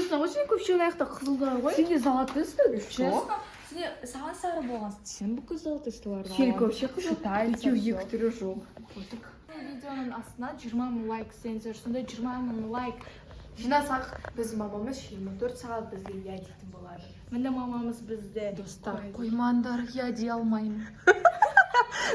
честно, очень көп аяқта қызылдар ғой. Сенде золотой стоит? Честно? Сенде саған сары болған. Сен бүкіл золотой столарды Хелька вообще қызыл. Считается Екеуі всё. екі түрі жоқ. Пофиг. Видеоның астына 20 мың лайк істеңіздер. Сонда 20 мың лайк. Жинасақ, біз мамамыз 24 сағат бізге я дейтін болады. Міне мамамыз бізде. Достар, Қоймаңдар, я дей алмаймын.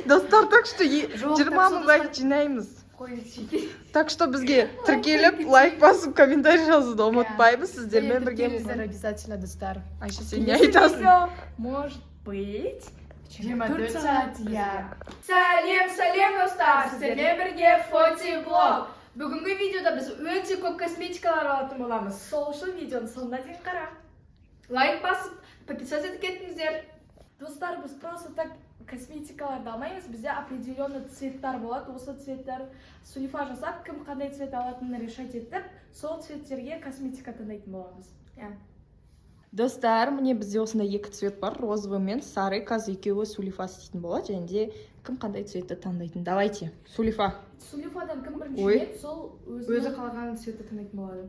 Достар, так что Жоқ, 20 мың лайк жинаймыз. Қойын Так что бізге тіркеліп, лайк басып, комментарий жазуды ұмытпаймыз. Сіздермен бірге Сіздер обязательно, достар. Айша, сен не айтасың? Может быть. 24 сағат, я. Сәлем, достар. Сіздермен бірге фотоблог. Бүгінгі видеода біз өте көп косметикалар алатын боламыз. Сол үшін видеоны соңына дейін қара. Лайк басып, подписаться етіп кетіңіздер. Достар, біз просто так косметикаларды алмаймыз. Бізде определенный цветтар болады. Осы цветтер сулифа жасап, кім қандай цвет алатынын решать етіп, сол цветтерге косметика таңдайтын боламыз. Достар, міне бізде осындай екі цвет бар, розовый мен сары. Қазір екеуі сулифа істейтін болады, және де кім қандай цветті таңдайтын. Давайте, сулифа. Сулифадан кім бірінші Ой. ет, сол Өзі қалаған цветті таңдайтын болады.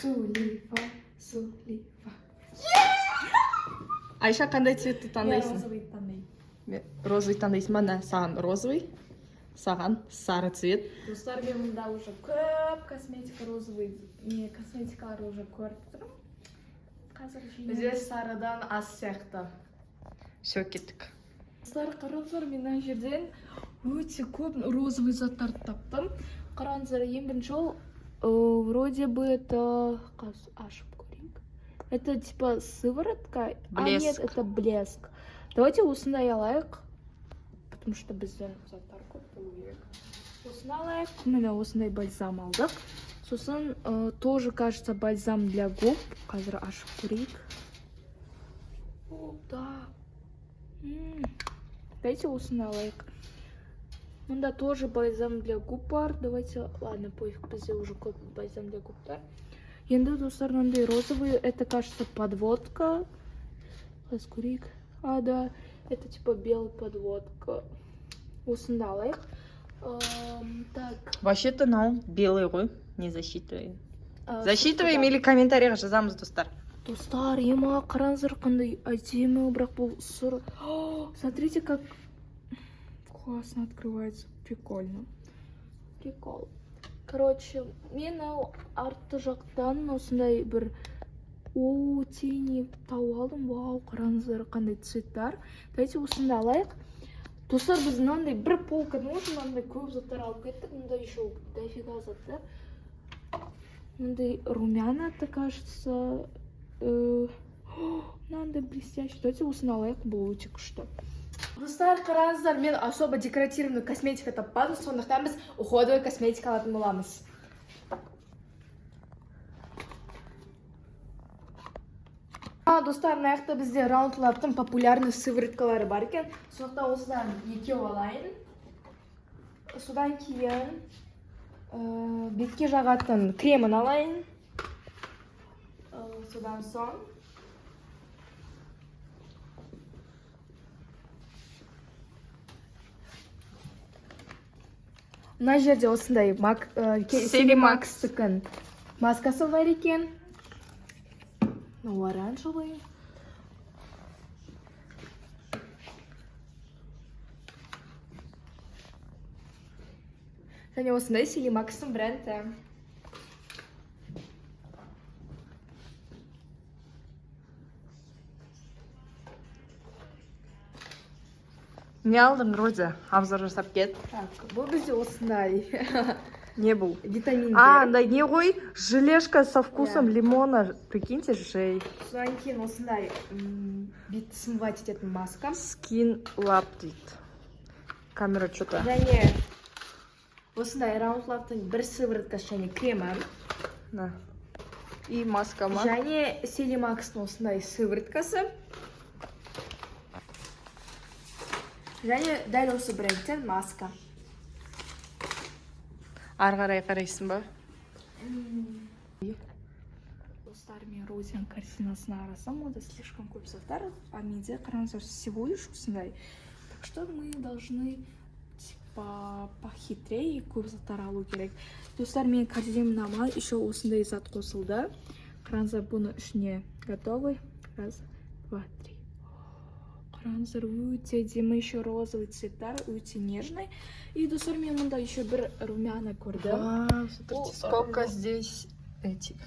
Сулифа. Айша, қандай цветті Я таңдайсың? розовый таңдаймын. Мен розовый таңдайсың ба? Мына саған розовый, саған сары цвет. Достар, мен мұнда уже көп косметика розовый, не косметикалар уже көріп тұрмын. Қазір Бізде сарыдан аз сияқты. Все, кеттік. Достар, қараңыздар, мен мына жерден өте көп розовый заттарды таптым. Қараңыздар, ең бірінші ол вроде бы это ашып көрейік. Это типа сыворотка, а нет, Блеск. это блеск. Давайте осындай алайық, потому что бізден заттар көп болу керек. Осыны алайық, міне осындай бальзам алдық. Сосын тоже кажется бальзам для губ. Қазір ашып көрейік. О, да. Давайте осыны алайық. Мында тоже бальзам для губ бар. Давайте, ладно, пофиг, бізде уже көп бальзам для губтар. Енді достар, мындай розовый, это кажется подводка. Қазір көрейік. А, да, это типа белый подводка. Осында алайық. Так. Вообще-то мынау белый ғой, не засчитываем. Засчитываем или комментарийға жазамыз, достар. Достар, ема, қараңыздар қандай әдемі, бірақ бұл сұр. Смотрите, как классно открывается. Прикольно. Прикол. Короче, мен арты жақтан осындай бір тени тауып алдым. Вау, қараңыздар қандай цветтар. Давайте осында алайық. Достар, біз мынандай бір полкадан уже мынандай көп заттар алып кеттік. Мында еще дофига заттар. Мынандай румяна-то кажется. Мынандай блестящий. Давайте осыны алайық, бұл өте күшті. Достар, қараңыздар, мен особо декоративный косметика таппадым, сондықтан біз уходовый косметика алатын боламыз. Достар, мына жақта бізде Round Lab'тың популярный сывороткалары бар екен. Сондықтан осыдан екеу алайын. Содан кейін бетке жағатын кремін алайын. Содан соң мына жерде осындай Селимакстікін маскасы бар екен. Оранжевый. Және осындай Селимакстың бренді. Не алдың, Роза? Обзор жасап кет. Так, бұл бізде осындай Не бұл? витаминдер. Андай не ғой? Желешка со вкусом лимона. Прикиньте, жей. Содан кейін осындай бетті смывать ететін маска. Skin Lab дейді. Камера что-то. Және осындай Round Lab'тың бір сывороткасы және кремі. На. И маска ма? Және Селимакстың осындай сывороткасы. Және дәл осы брендтен маска. Ары қарай қарайсың ба? Достар, мен Розияның картинасына қарасам, онда слишком көп заттар, а менде қараңыздар всего лишь осындай. Так что мы должны похитрее, көп заттар алу керек. Достар, мен корзинама еще осындай зат қосылды. Қараңыздар, бұны ішіне готовый. Раз, два, три. Қараңыздар, өте әдемі, еще розовый цветтар, өте нежный. И, достар, мен мұнда еще бір румяна көрдім. Вау, смотрите, сколько здесь этих.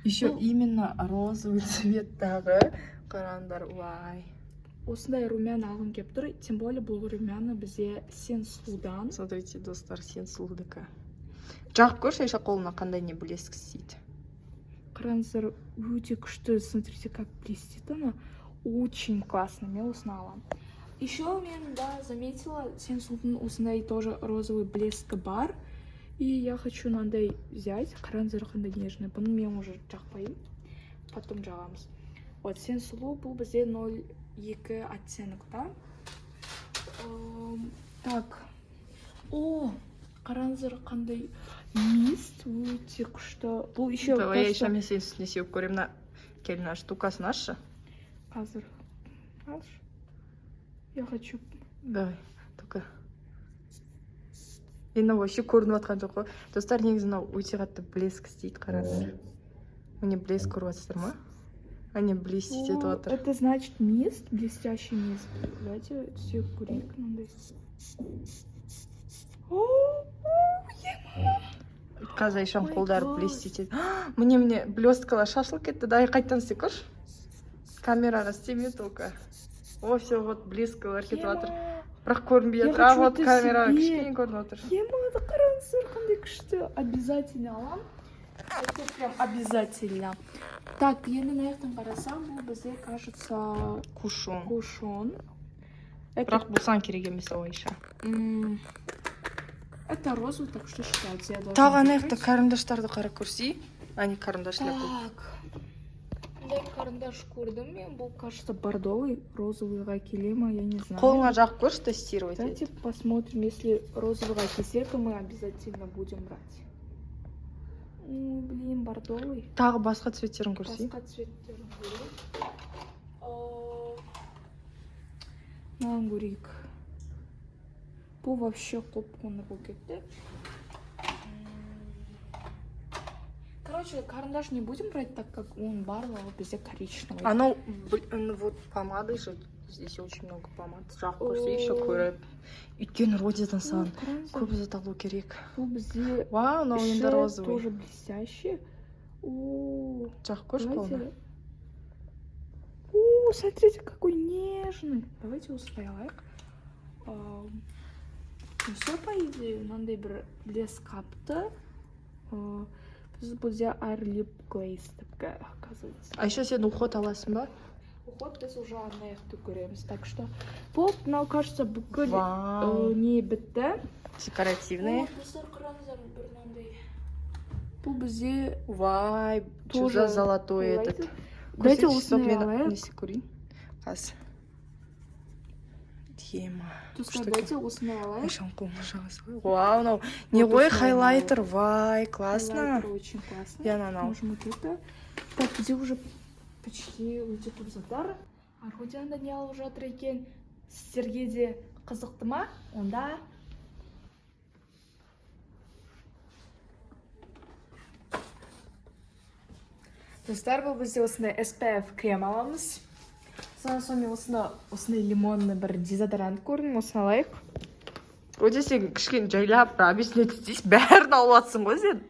Еще именно розовый цветтағы. Қараңдар, вай. Осындай румяна алғым келіп тұр. Тем более бұл румяна бізде сен сұлудан. Смотрите, достар, сен сұлудікі. Жағып көрші, еще қолына қандай не блеск істейді. Қараңыздар, өте күшті. Смотрите, как блестит она. Очень классно, мен осыны аламын. Еще мен заметила, сен сұлудың осындай тоже розовый блескі бар. И я хочу мынандай взять. Қараңыздар, қандай нежный. Бұны мен уже жақпаймын. Потом жағамыз. Вот, сен сұлу, бұл бізде 0,2 оттенок, да? Так. О, қараңыздар, қандай мист, өте күшті. Бұл еще... Давай я еще мен сен үстіне сеуіп көрем. Келін штукасын ашшы. Қазір. Алшы. Я хочу... Давай, только. Енді вообще көрініп атқан жоқ қой. Достар, негізі мынау өте қатты блеск істейді, қараңыздар. Міне блеск көріп атсыздар ма? Они блестить етіп отыр. Это значит мист, блестящий мист. Давайте все курик. Қазір айшам қолдары блестить етеді. Міне блесткалар шашылып кетті. Дай қайтан істеп көрші. Камераға істеме только. О, все, вот блесткалар кетіп отыр. Бірақ көрінбей жатыр. А вот камераға кішкене көрініп отыр. Емады, қараңыздар, қандай күшті. Обязательно алам. Это прям обязательно. Так, енді наяқтан қарасам, бұл бізде, кажется, кушон. Бірақ бұл сан керек емес ой еще. Это розовый, так что считается. Тағы анаяқта карандаштарды қара көрсей. Они карандашны көп. Так. Мындай карандаш көрдім мен. Бұл, кажется, бордовый, розовыйға келе ма, я не знаю. Қолыңа жағып көрші, тестировать. Давайте посмотрим, если розовыйға келсе, то мы обязательно будем брать. Блин, бордовый. Тағы басқа цветтерін көрсей. Басқа цветтерін көрейік. Мынаны көрейік. Бұл вообще қоп-қоңыр болып кетті. Короче, карандаш не будем брать, так как он барлығы бізде коричневый. Оно, вот помады же. Здесь очень много помад. Жақ көрсе еще көріп. Өйткені родидан сан. Көп зат алу керек. Бұл бізде Вау, но енді розовый. тоже блестящий. Жақ көрші қолына. Смотрите, какой нежный. Давайте осындай алайық. Все, по идее, мынандай бір блеск қапты. Біз бізде Airlip Glaze тіпкі, оказывается. А еще сен уход аласың ба? Уход біз уже аяқты көреміз. Так что, бұл, мынау, кажется, бүкіл не бітті. Декоративные. Біздер қараңыздар бір мынандай. Бұл бізде... Вай, что за золотой этот. Дайте осындай алайық. Несі көрейін. Қаз. Дема. Дайте осындай алайық. Айшам қолыма жағасың. Вау, мынау. Не ғой хайлайтер. Вай, классно. Хайлайтер очень классно. Я анау. Можем вот это. Так, где уже почти өте көп заттар. Архудияда не алып жатыр екен. Сіздерге де қызықты ма? Онда достар, бұл бізде осындай SPF крем аламыз. Содан соң мен осындай лимонный бір дезодорант көрдім, осыны алайық. Өте сен кішкене жайлап объяснять істейсің, бәрін алып атсың ғой сен.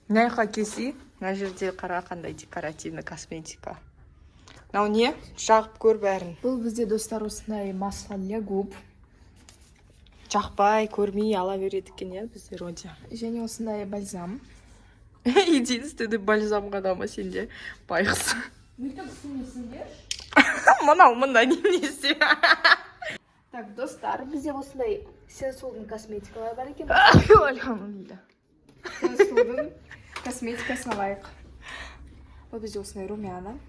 Мына келсей, мына жерде қара қандай декоративный косметика. Мынау не? Жағып көр бәрін. Бұл бізде достар осындай масло для губ. Жақпай, көрмей ала береді екен, иә, бізде роде. Және осындай бальзам. Единственный бальзам ғана ма сенде? Байғыз. Мүйтіп сіңесіңдер? Мынау мында немесе. Так, достар, бізде осындай сенсулдың косметикалар бар екен. Альхамдулилля. Сенсулдың косметикасын алайық. Бұл бізде осындай румяна.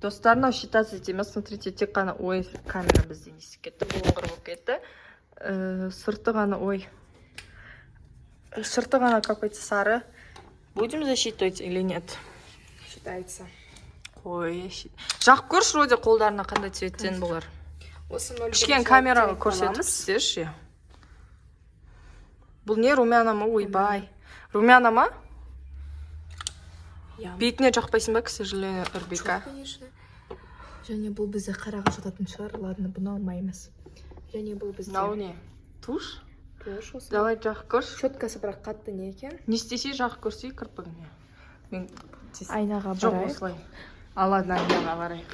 Достар, мынау считаться етемес. Смотрите, тек қана ой, камера бізде несі кетті, бұлыңғыр болып кетті. Сырты ғана, ой. Сырты ғана какой-то сары. Будем засчитывать или нет? Считается. Ой, жақ көрші роде қолдарына қандай цветтен болар. Осы 0,1 Кішкен камераға көрсетіп істерші. Бұл не, румяна ма? Ойбай. Румяна ма? Бетіне жақпайсың ба, к сожалению, Үрбека? Конечно. Және бұл бізде қараға жататын шығар. Ладно, бұны алмаймыз. Және бұл бізде. Мынау не? Туш? Туш осы. Давай жақ көрші. Щеткасы бірақ қатты не екен? Не істесе жақ көрсей кірпігіне. Мен Айнаға жоқ барайық. осылай. Ал, ладно, айнаға барайық.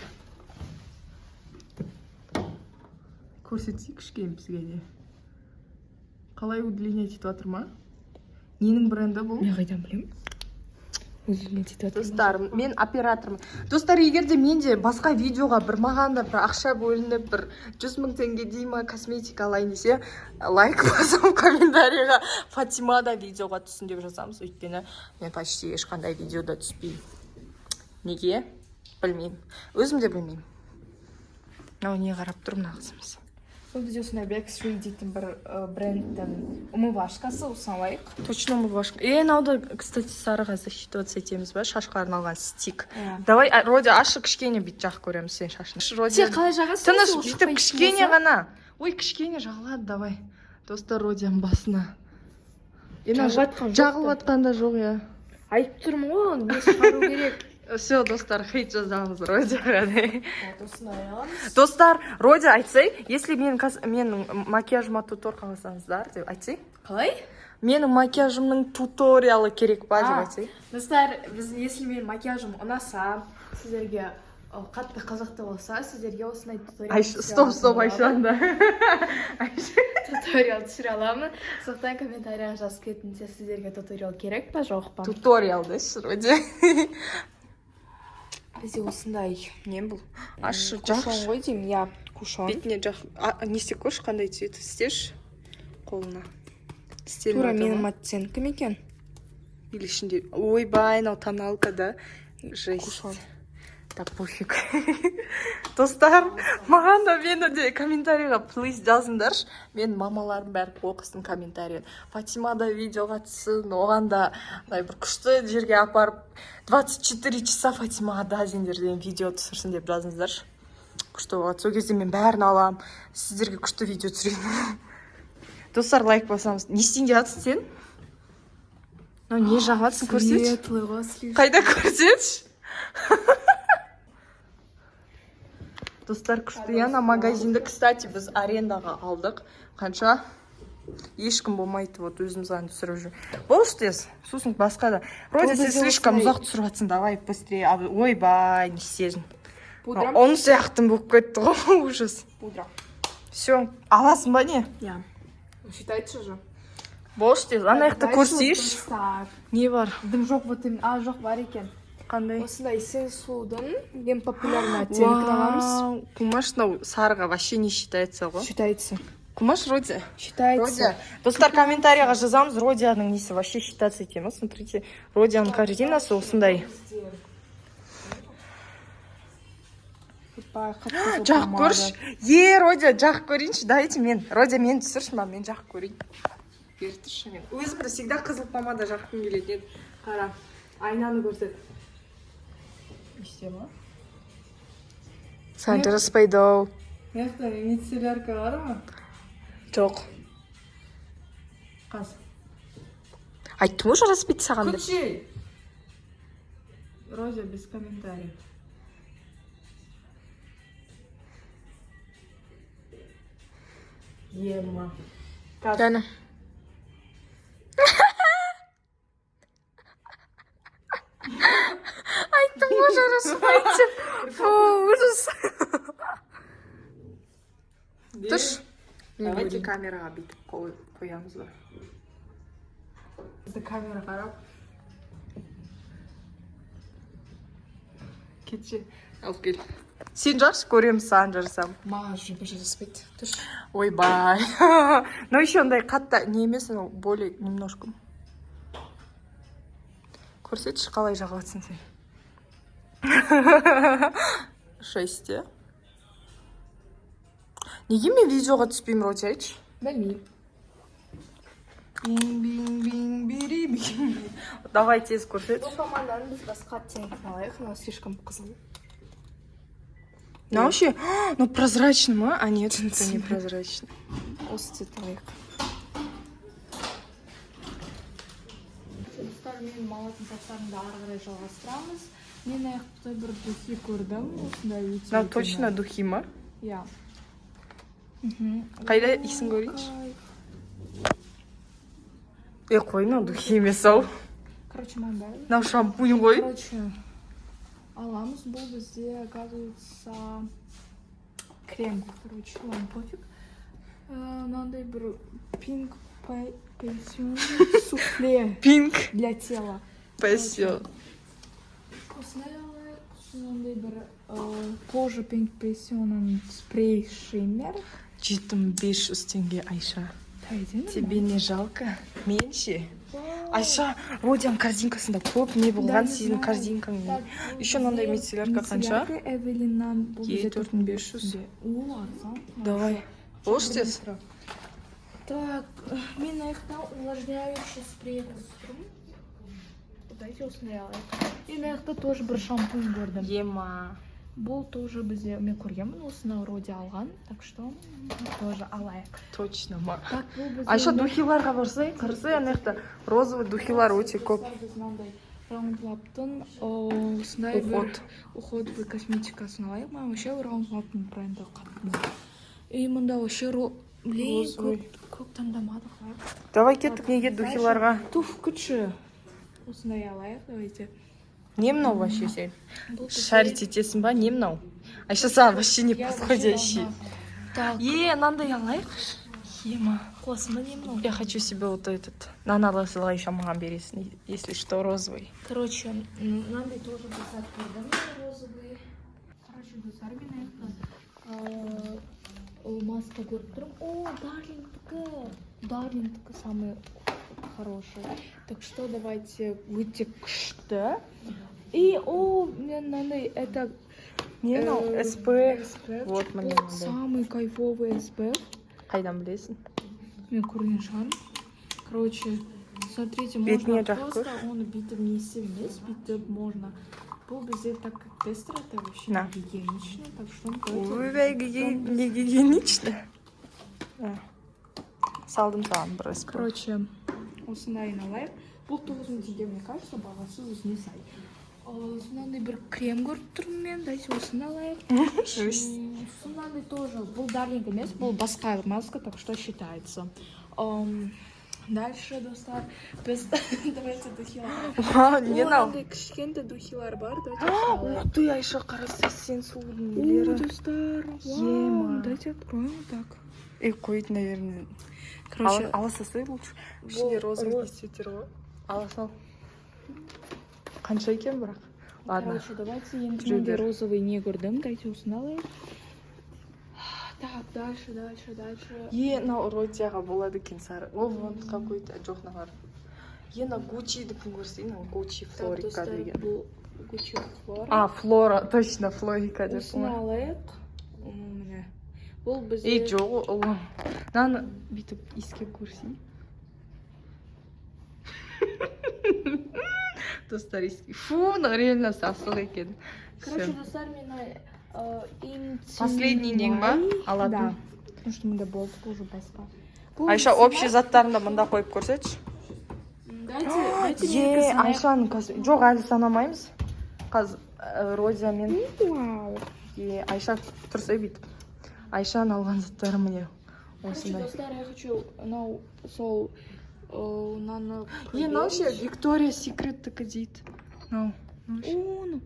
Көрсетсей кішкене бізге де. Қалай удлинять етіп жатыр ма? Ненің бренді бұл? Мен қайдан білемін? Достар, мен оператормын. Достар, егер де мен де басқа видеоға бір маған да бір ақша бөлініп, бір 100 000 теңге дейма косметика алайын десе, лайк басам, комментарийға Фатима да видеоға түссін деп жазамыз. Өйткені мен почти ешқандай видеода түспеймін. Неге? Білмеймін. Өзім де білмеймін. Мынау не қарап тұр мына қызымыз. Бұл бізде осындай Backstreet дейтін бір брендтің умывашкасы, осын алайық. Точно умывашка. Мынауды, кстати, сарыға засчитываться етеміз ба? Шашқа арналған стик. Иә. Давай, Роди, ашы кішкене бит жақ көреміз сен шашын. Сен қалай жағасың? Тыныш, бүйтіп кішкене ғана. Ой, кішкене жағылады, давай. Достар, Родияның басына. Жағылып атқанда жоқ, я. Айтып тұрмын ғой, оны не шығару керек. Все, достар, хейт жазамыз Родияға. Осындай аламыз. Достар, Родия айтсай, если менің макияжыма тутор қаласаңыздар деп айтсай. Қалай? Менің макияжымның туториалы керек па деп айтсай. Достар, если мен макияжым ұнаса, сіздерге қатты қызықты болса, сіздерге осындай туториал Стоп, Айшанда. Туториал түсіре аламын. Соқтан комментарияға жазып кетіңіздер, сіздерге туториал керек па, жоқ па? Туториал деші, Родия. Бізде осындай Не бұл? Ашы, кушон жақшы. ғой деймін, я кушон. Бетіне жақ. Не істе көрші, қандай цвет істеш қолына. Тура менің оттенкім екен. Или ішінде. Ойбай, нау тоналкада. Жесть. Кушон. Так, пофиг. Достар, маған да мені де комментарийға плиз жазыңдаршы. Мен мамаларым бәрі оқысын комментарийін. Фатима да видеоға түсін, оған да бір күшті жерге апарып 24 часа Фатимаға дазиндерден видео түсірсін деп жазыңыздаршы. Күшті болады. Сол кезде мен бәрін алам. Сіздерге күшті видео түсірейін. Достар, лайк басамыз. Не істейін деп жатсың сен? Не жағатсың, көрсетші. Светлый ғой, слишком. Қайда көрсетші? Достар, күшті яна магазинді, кстати, біз арендаға алдық. Қанша? Ешкім болмайды, вот өзіміз ғана түсіріп жүр. Бол іштес, сосын басқа да. Роди, сен слишком ұзақ түсіріп жатсың, давай быстрее. Ойбай, не істедің. Пудра? Оның сияқтым болып кетті ғой, ужас. Пудра. Все, аласың ба не? Я. Считайте же. Бол іштес, ана яқты көрсейші. Не бар? Дым жоқ, вот жоқ бар екен. Қандай? Осындай сенсудың ең популярный оттенкін аламыз. Кумаш, сарыға вообще не считается ғой. Считается. Кумаш, Роди? Считается. Достар, комментарийға жазамыз, Родияның несі вообще считаться етеміз. Смотрите, Родияның картинасы осындай. Жақ көрші. Родия, жақ көрейінші, дайте мен. Родия, мен түсірші ма, мен жақ көрейін. Бері тұршы мен. Өзімді всегда қызыл помада жаққым келеді. Қара, айнаны көрсет. Істе ма? Сан жараспайды ау. Мияқта мицеллярка бар ма? Жоқ. Қаз. Айттым ғой жараспайды саған деп. Күтшей! Роза, без комментариев. Ема. Дана. Айттым ғой жараспайды. Фу, ужас. Тұрш. Давайте камераға бүйтіп қоямыз ба. Бізді камера қарап. Кетші. Алып кел. Сен жаршы, көреміз саған жарсам. Маған жүбі жараспайды. Тұрш. Ойбай. Но еще ондай қатта не емес, более немножко. Көрсетші, қалай жағылатсың сен. 6, е? Неге мен видеоға түспеймін, Роди, айтшы? Білмеймін. Бин-бин-бин-бири-бин. Давай тез көрсет. Бұл помаданы біз басқа оттенкін алайық, но слишком қызыл. Ну вообще, ну прозрачный, а? А нет, это не прозрачный. Осы цвет алайық. мен алатын заттарымды ары қарай жалғастырамыз. Мен аяқта бір духи көрдім. Осындай өте Мынау точно духи ма? Иә. Қайда исін көрейінші? Қой, мынау духи емес ау. Короче, маған бәрі. Мынау шампунь ғой. Короче, аламыз. Бұл бізде, оказывается, крем. Короче, ладно, пофиг. Мынандай бір пинк пенсионный суфле Пинк. для тела. Пәсел. Мынандай бір тоже пинк пенсионный спрей шиммер. 7500 теңге, Айша. Тайден. Тебе не жалко? Мен ше? Айша, Родиан корзинкасында көп не болған сенің корзинкаң. Еще мынандай мицеллярка қанша? Эвелиннан бұл бізде 4500. О, арзан. Давай. Бош тез? Так, мен аяқтан увлажняющий спрей көрдім. Дайте осындай алайық. Мен аяқта тоже бір шампунь көрдім. Ема. Бұл тоже бізде мен көргенмін, осыны вроде алған, так что тоже алайық. Точно ма. Так, бұл бізде Айша, духиларға барсай, қарасай, анаяқта розовый духилар өте көп. Біз мынандай Roundlab'тың осындай бір уходовый косметикасын алайық. Маған вообще Roundlab'тың бренді қатты. И мында вообще көк таңдамадық. Давай кеттік неге духиларға. Туф күтші. Осындай алайық, давайте. Не мынау вообще сен? Шарить етесің ба? Не мынау? Айша, саған вообще не подходящий. Так, мынандай алайық. Ема. классында не мынау? Я хочу себе вот этот. Нанадасыла еще маған бересің, если что, розовый. Короче, мынандай тоже писать көрдім, розовый. Короче, достар мен аяқтан маска көріп тұрмын. О, Дарлингтікі самый хороший. Так что давайте өте күшті. И, мен мынандай, это... Не мынау? SPF. Вот мне мынандай. Самый кайфовый SPF. Қайдан білесің? Мен көрген шығармын. Короче, смотрите, Бетіне можно жақып. просто оны бүйтіп несі емес, бүйтіп можно. Бұл бізде так как тестер, это вообще На. гигиенично, так что Ой, не гигиенично. Салдым саған бір SPF. короче, осындай алайық. Бұл 9000 теңге, мне кажется, бағасы өзіне сай. Осындай бір крем көріп тұрмын мен, дайте осыны алайық. Осындай тоже, бұл Дарлинг емес, бұл басқа маска, так что считается. Дальше, достар, біз давайте духилар. Не мынау? Мынандай кішкентай духилар бар, давайте алайық. Ух ты, Айша, қарасай сен сұлудың О, нелері. достар, Ема. вау, дайте откроем вот так. Қойды, наверное. Короче, Ала салсай лучше. Ішінде розовый свитер ғой. Ала сал. Қанша екен бірақ? Ладно. короче, давайте енді розовый не көрдім, дайте осыны алайық. Так, дальше. Мынау Родияға болады екен сары. О, вон какой-то жоқ мыналар. Мына Гуччидікін көрсей, Гуччи Флорика деген. Бұл Гуччи Флора. Флора, точно, Флорика деп. Осыны алайық. Міне. Бұл бізде... жоқ, ұлы. Наны бүйтіп искеп көрсей. Достар искеп. Фу, реально сасық екен. Короче, достар, мені Последний нең ба? Алатын. Да. Потому что мында болды, бұл уже басқа. Айша, общий заттарында мында қойып көрсетші. Дайте Айшаның жоқ, әлі санамаймыз. Розия мен. Вау. Айша тұрсай бүйтіп. Айшаның алған заттары міне. Короче, Осындай. достар, я хочу сол наны... Мынау ше Виктория Секрет такі дейді. Мынау. Ну.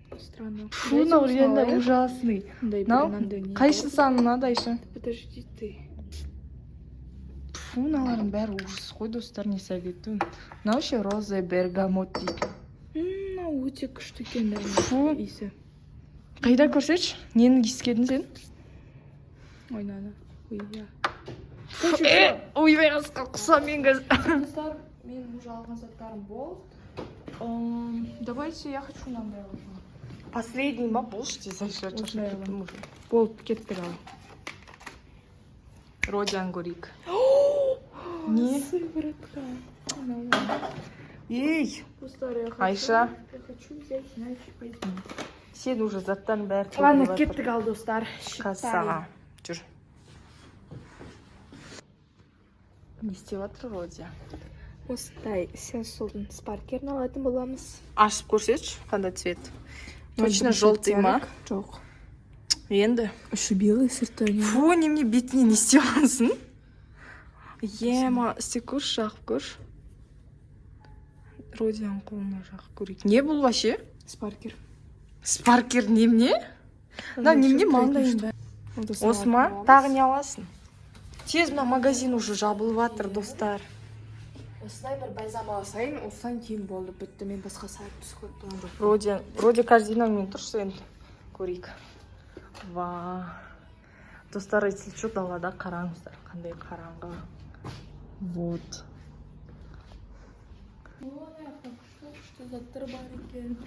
Фу, странно. Фу, мынау реально ужасный. Мынау қайсы саны мынады, Айша? Подожди ты. Фу, мыналардың бәрі ужас қой, достар, не советую. Мынау ше роза бергамот дейді. Мынау өте күшті екен, Фу. иісі. Қайда көрсетші? Нені иіскедің сен? Ой, надо. Ой, я. Ойбай қасқа құса мен қазір. Достар, мен уже алған заттарым болды. Давайте, я хочу мынандай алайын. Последний ма болшы тез, Айша. Осындай алайын. Болды, кеттік ал. Родиан көрейік. Не? Сыворотка. Ей, Достар, я Айша. хочу взять, иначе пойдем. Сен уже заттан бәрі Ладно, кеттік ал, достар. Кассаға. Жүр. Не істеп жатыр Родия? осындай сенсудың спаркерін алатын боламыз. Ашып көрсетші, қандай цвет. Точно желтый ма? Жоқ. Енді. Еще белый сыртыны. Фу, немене бетіне не істеп алсың? Ема, істеп көрші, жағып көрші. Родияның қолына жағып көрейік. Не бұл вообще? Спаркер. Спаркер немене? Да, немене маңдайында. Осы ма? Тағы не аласың? Тез мына магазин уже жабылып жатыр, достар. Осындай бір байзам алсайын, осыдан кейін болды, бітті. Мен басқа сайт түсіп көріп тұрған жоқ. Роди корзинамен тұршы енді. Көрейік. Ва. Достар, если что, далада қараңыздар. Қандай қараңғы. Вот. Что заттар бар екен.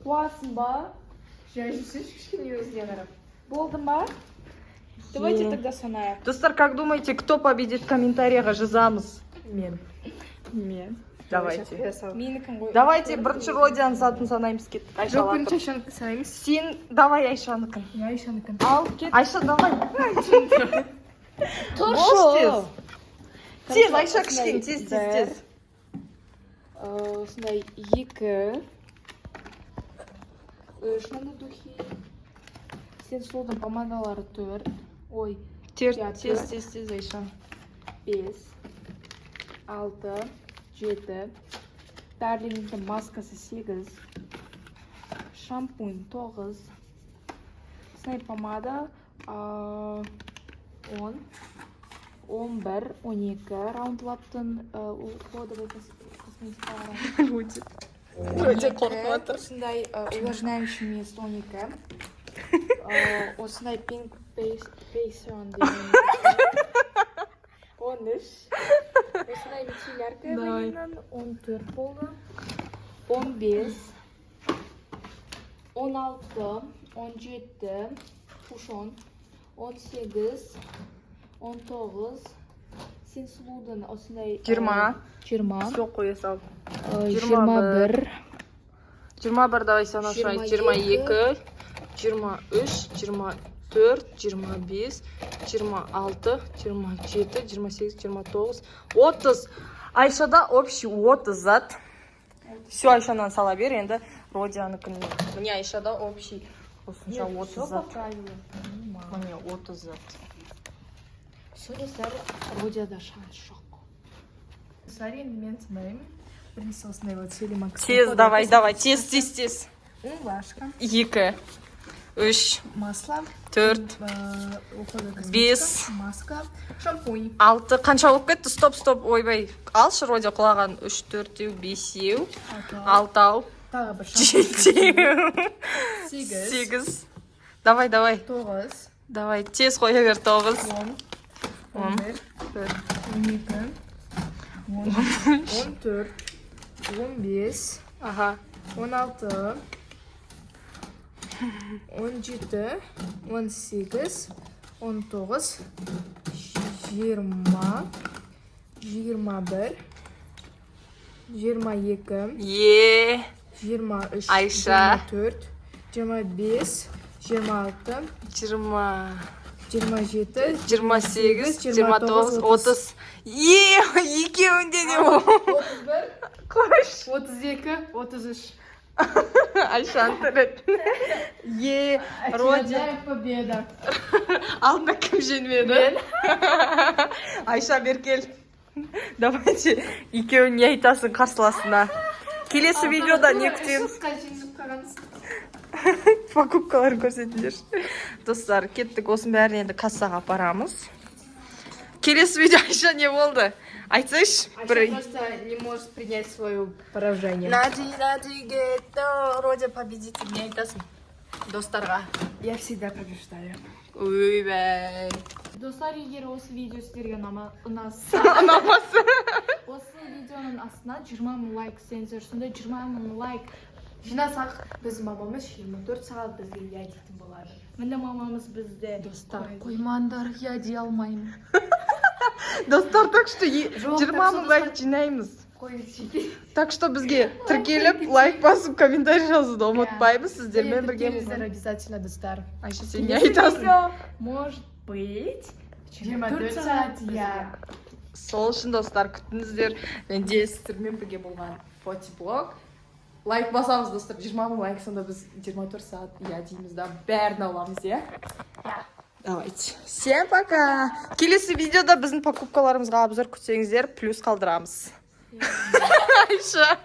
Қуасың ба? Жәжісіз кішкене өзіне қарап. Болдың ба? Давайте тогда санайық. Достар, как думаете, кто победит в комментариях? Жазамыз. Мен. Давайте. Менікін ғой. Давайте бірінші Родияның сатын санаймыз кеттік. Жоқ, Айшалар. бірінші Айшаныкі санаймыз. Сен давай Айшаныкын. Я Айшаныкі. Ал кет. Айша давай. Тұршы! Тез Айша кішкене тез. Осындай 2 3 мындай духи. Сенсудың помадалары 4. Ой, Тез Тез. Айша. 5 6 7. Дарлингтің маскасы 8. Шампунь 9. Осындай помада 10 11 12. Раундлаптың кодовый косметикалары. Родия қорқып жатыр. Осындай увлажняющий мест 12. Осындай pink пейсон деген 13. Осындай мицеллярка ванилияның 14 болды. 15 16 17 пушон 18 19 Сенсудың осындай 20. 20 Все қоя сал. 21 21 давай санашы. 22 23 24 25 26 27 28 29 30. Айшада общий 30 зат. Все Айшанан сала бер, енді Родияныкін. Міне Айшада общий осынша 30 зат. Міне 30 зат. Все достар Родияда шанс жоқ. Сари, енді мен санаймын. Бірінші осындай вот Селимак. Тез, давай, тез. Улашка. 2 3 Масло. 4 Ухода косметика. 5 Маска. Шампунь. 6 қанша болып кетті? Стоп, ойбай. Алшы Родия құлаған 3 4 5 6 Тағы бір шампунь. 7 8. 8 Давай 9. Давай, тез қоя бер. 9 10. 11. 12. 14. 15. Аха. 16. 17. 18. 19. 20. 21. 22. Е 23. Айша. 24. 25. 26. 20 27. 28 29 30 екеуінде не ол? 31. Қош. 32. 33. Айшан тұрет. Родия. Очередная победа. Алдында кім жеңмеді? Айша Беркел. Давайте екеуін не айтасың қарсыласына. Келесі видеода не күтеміз? Покупкалар көрсетіңдер. Достар, кеттік, осының бәрін енді кассаға апарамыз. Келесі видео Айша не болды? Айтсайшы. Айша просто не может принять свое поражение. Нади, гетто, Родия победитель. Не айтасың достарға. Я всегда побеждаю. Ойбай. Достар, егер осы видео сіздерге ұнаса, осы видеоның астына 20 мың лайк істеңіздер. Сонда 20 мың лайк Жинасақ, біз мамамыз 24 сағат бізге я дейтін болады. міне мамамыз бізде. Достар, Қоймандар, я дей алмаймын. Достар, так что Жоқ, 20 мың лайк жинаймыз. Қойып Так что бізге тіркеліп, лайк басып, комментарий жазуды ұмытпаймыз. Сіздермен біргеміз. Обязательно, достар. Айша, сен не айтасың? Может быть, 24 сағат я. сол үшін достар күтіңіздер. Менде сіздермен бірге болған фотоблог. Лайк басамыз достар, 20 000 лайк, сонда біз 24 сағат дейміз да, бәрін аламыз, иә? Давайте. Всем пока. Келесі видеода біздің покупкаларымызға обзор күтсеңіздер, плюс қалдырамыз. Айша.